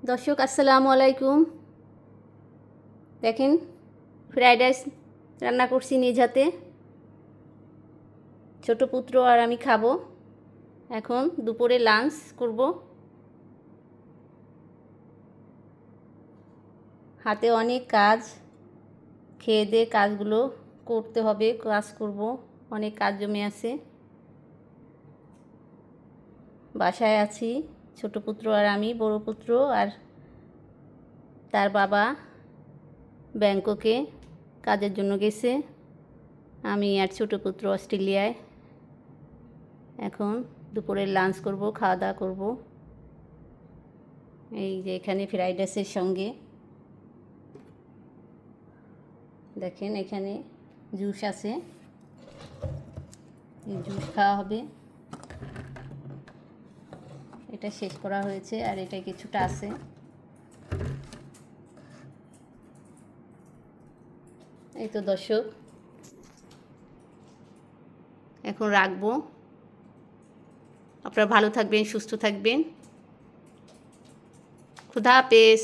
দর্শক আসসালামু আলাইকুম। দেখেন ফ্রাইড রাইস রান্না করছি নিজ হাতে। ছোট পুত্র আর আমি খাবো। এখন দুপুরে লাঞ্চ করব। হাতে অনেক কাজ, খেয়ে দিয়ে কাজগুলো করতে হবে, কাজ করব। অনেক কাজ জমে আছে। বাসায় আছি ছোট পুত্র আর আমি, বড় পুত্র আর তার বাবা ব্যাংককে কাজের জন্য গেছে। আমি আর ছোট পুত্র অস্ট্রেলিয়ায়। এখন দুপুরে লাঞ্চ করব, খাওয়া দাওয়া করব। এই যে এখানে ফ্রাইড রাইসের সঙ্গে দেখেন এখানে জুস আছে, এই জুস খাওয়া হবে। এটা শেষ করা হয়েছে আর এটা কিছুটা আছে। এই তো দর্শক, এখন রাখবো। আপনারা ভালো থাকবেন, সুস্থ থাকবেন। খুদা হাফেজ।